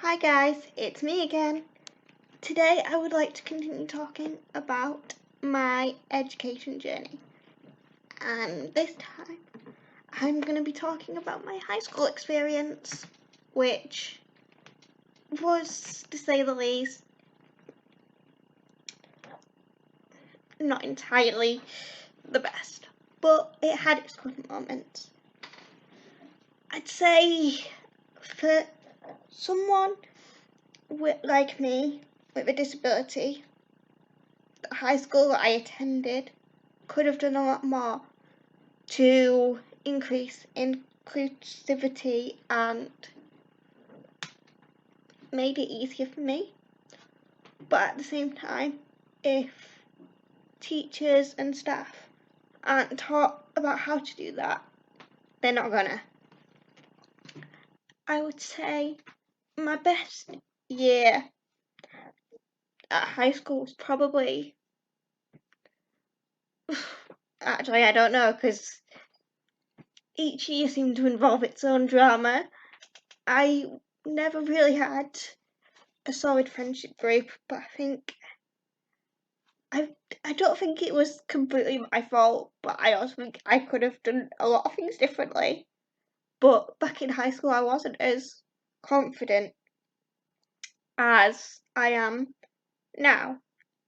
Hi guys, it's me again. Today I would like to continue talking about my education journey. And this time I'm going to be talking about my high school experience, which was, to say the least, not entirely the best, but it had its good moments. I'd say for someone like me with a disability, the high school that I attended could have done a lot more to increase inclusivity and made it easier for me. But at the same time, if teachers and staff aren't taught about how to do that, they're not gonna. I would say my best year at high school was probably, actually I don't know, because each year seemed to involve its own drama. I never really had a solid friendship group, but I don't think it was completely my fault, but I also think I could have done a lot of things differently. But back in high school I wasn't as confident as I am now.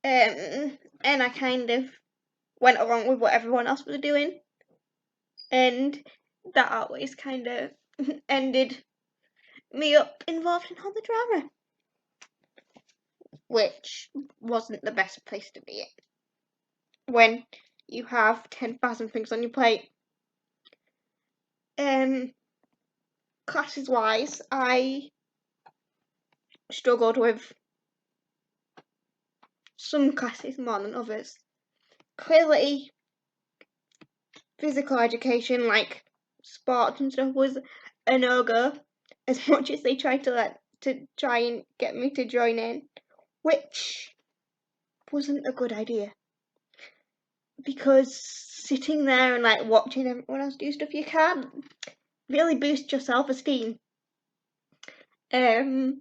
And I kind of went along with what everyone else was doing, and that always kind of ended me up involved in all the drama, which wasn't the best place to be in when you have 10,000 things on your plate. Classes wise, I struggled with some classes more than others. Clearly, physical education like sports and stuff was a no-go, as much as they tried to try and get me to join in, which wasn't a good idea, because sitting there and like watching everyone else do stuff, you can't really boost your self-esteem. I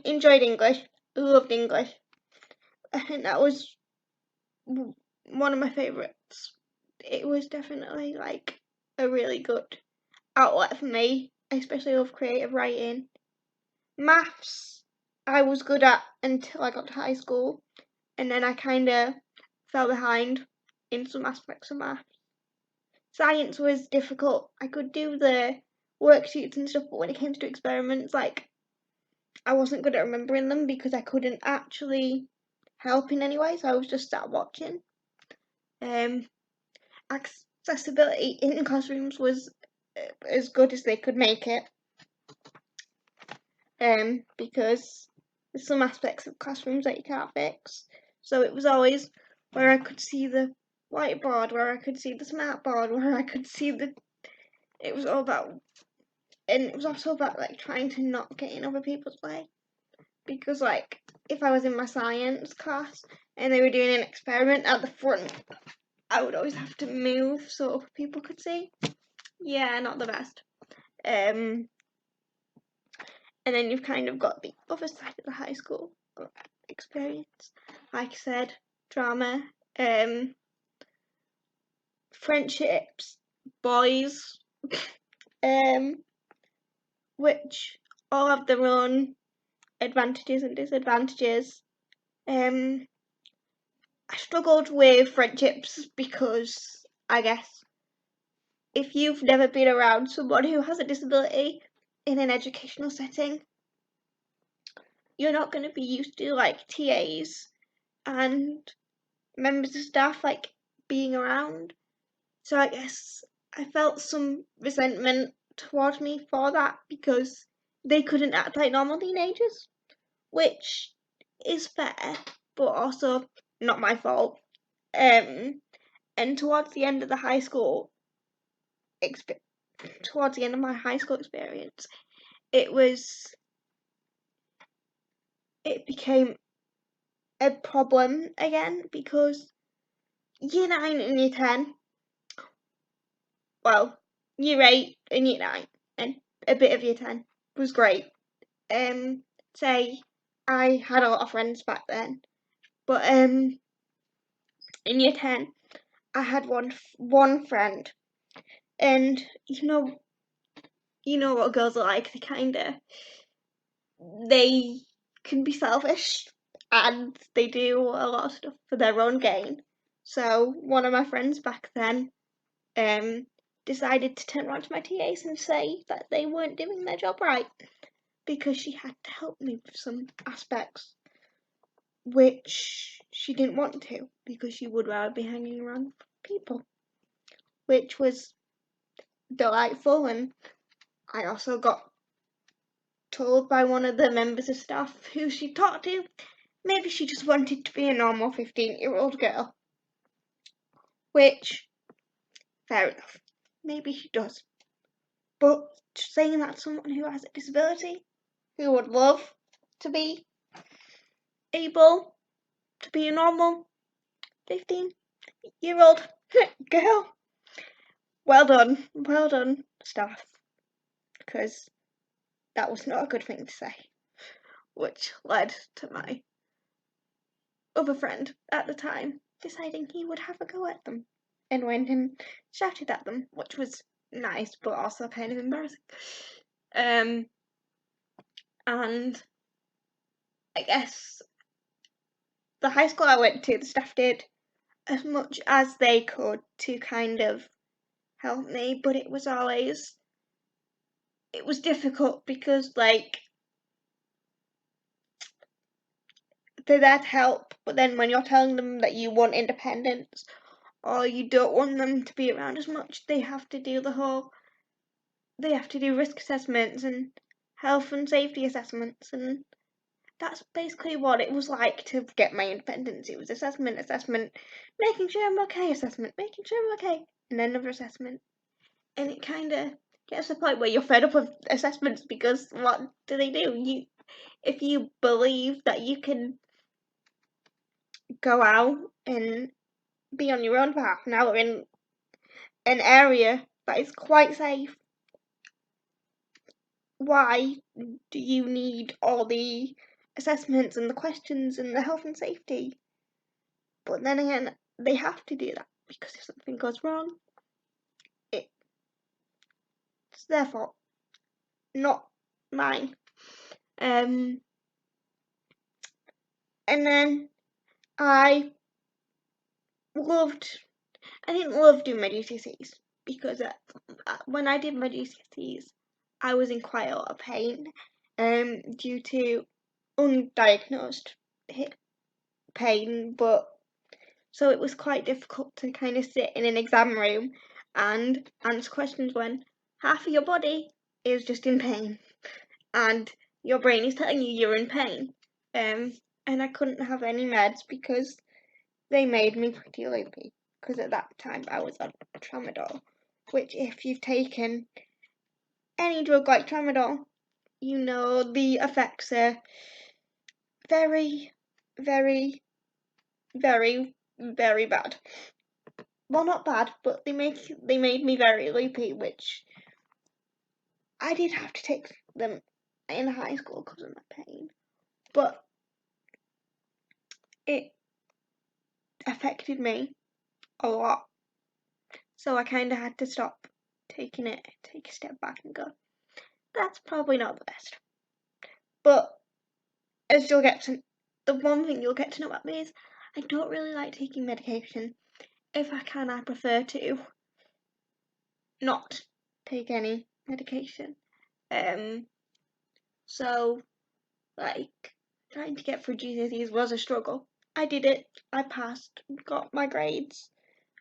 enjoyed English, loved English. I think that was one of my favourites. It was definitely like a really good outlet for me. I especially love creative writing. Maths I was good at until I got to high school, and then I kind of fell behind in some aspects of maths. Science was difficult. I could do the worksheets and stuff, but when it came to experiments, like, I wasn't good at remembering them because I couldn't actually help in any way, so I was just sat watching. Accessibility in classrooms was as good as they could make it, because there's some aspects of classrooms that you can't fix. So it was always where I could see the whiteboard, where I could see the smart board, where I could see it was all about, and it was also about like trying to not get in other people's way, because like if I was in my science class and they were doing an experiment at the front, I would always have to move so other people could see. Yeah, not the best. And then you've kind of got the other side of the high school experience. Like I said, drama, friendships, boys, which all have their own advantages and disadvantages. I struggled with friendships because I guess if you've never been around someone who has a disability in an educational setting, you're not going to be used to like TAs and members of staff like being around. So I guess I felt some resentment towards me for that because they couldn't act like normal teenagers, which is fair, but also not my fault. And towards the end of the high school towards the end of my high school experience, it became a problem again because year 9 and year 10, well, year 8 and year 9 and a bit of year 10 was great. Say I had a lot of friends back then, but in year 10 I had one friend, and you know what girls are like. They can be selfish, and they do a lot of stuff for their own gain. So one of my friends back then decided to turn around to my TAs and say that they weren't doing their job right, because she had to help me with some aspects which she didn't want to, because she would rather be hanging around people, which was delightful. And I also got told by one of the members of staff who she talked to, maybe she just wanted to be a normal 15-year-old girl, which, fair enough, maybe she does. But saying that someone who has a disability, who would love to be able to be a normal 15-year-old girl, well done, staff, because that was not a good thing to say, which led to my other friend at the time deciding he would have a go at them, and went and shouted at them, which was nice but also kind of embarrassing. And I guess the high school I went to, the staff did as much as they could to kind of help me, but it was difficult because, like, they're there to help, but then when you're telling them that you want independence or you don't want them to be around as much, they have to do risk assessments and health and safety assessments, and that's basically what it was like to get my independence. It was assessment, making sure I'm okay, assessment, making sure I'm okay, and then another assessment. And it kind of gets to the point where you're fed up with assessments, because what do they do? If you believe that you can go out and be on your own for half an hour in an area that is quite safe, why do you need all the assessments and the questions and the health and safety? But then again, they have to do that, because if something goes wrong, it's their fault, not mine. And then I didn't love doing my GCSEs, because when I did my GCSEs, I was in quite a lot of pain due to undiagnosed pain, but so it was quite difficult to kind of sit in an exam room and answer questions when half of your body is just in pain and your brain is telling you you're in pain. And I couldn't have any meds because they made me pretty loopy, because at that time I was on tramadol, which, if you've taken any drug like tramadol, you know the effects are very, very, very, very bad. Well, not bad, but they made me very loopy, which I did have to take them in high school because of my pain, but it affected me a lot. So I kind of had to stop taking it, take a step back and go, that's probably not the best. But as the one thing you'll get to know about me is I don't really like taking medication. If I can, I prefer to not take any medication. So, like, trying to get through GCSEs was a struggle. I did it. I passed, got my grades,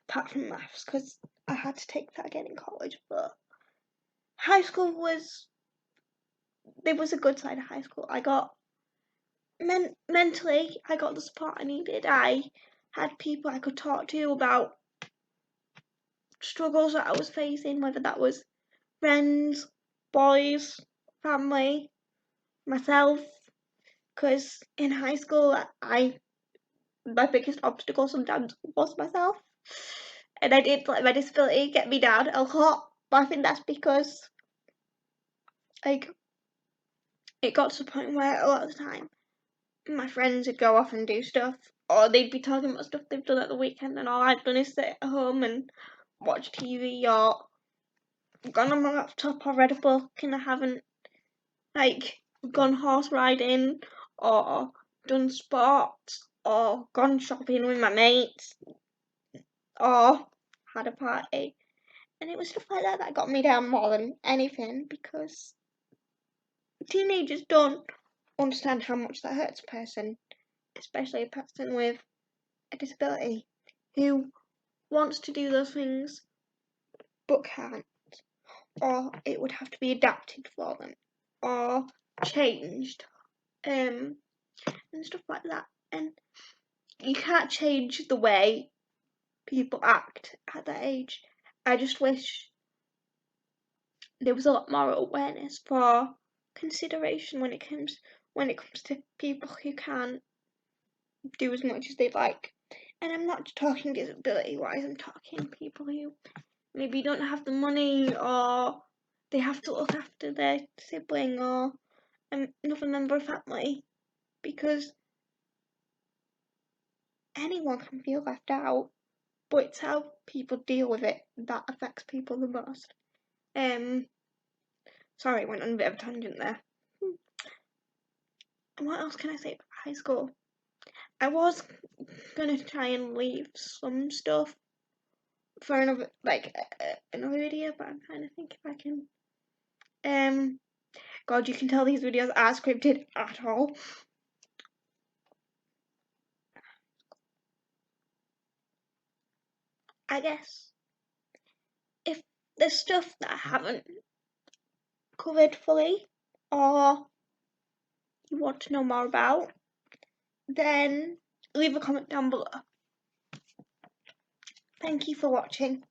apart from maths, because I had to take that again in college. But high school there was a good side of high school. I got mentally, I got the support I needed. I had people I could talk to about struggles that I was facing, whether that was friends, boys, family, myself. Because in high school, my biggest obstacle sometimes was myself, and I did let my disability get me down a lot. But I think that's because, like, it got to the point where a lot of the time my friends would go off and do stuff, or they'd be talking about stuff they've done at the weekend, and all I've done is sit at home and watch TV or gone on my laptop or read a book, and I haven't like gone horse riding or done sports or gone shopping with my mates or had a party. And it was stuff like that that got me down more than anything, because teenagers don't understand how much that hurts a person, especially a person with a disability who wants to do those things but can't, or it would have to be adapted for them or changed, and stuff like that. And you can't change the way people act at that age. I just wish there was a lot more awareness for consideration when it comes to people who can't do as much as they'd like. And I'm not talking disability wise, I'm talking people who maybe don't have the money, or they have to look after their sibling or another member of family, because anyone can feel left out, but it's how people deal with it that affects people the most. Sorry, I went on a bit of a tangent there. What else can I say about high school? I was gonna try and leave some stuff for another another video, but I'm trying to think if I can. God, you can tell these videos are scripted at all. I guess if there's stuff that I haven't covered fully, or you want to know more about, then leave a comment down below. Thank you for watching.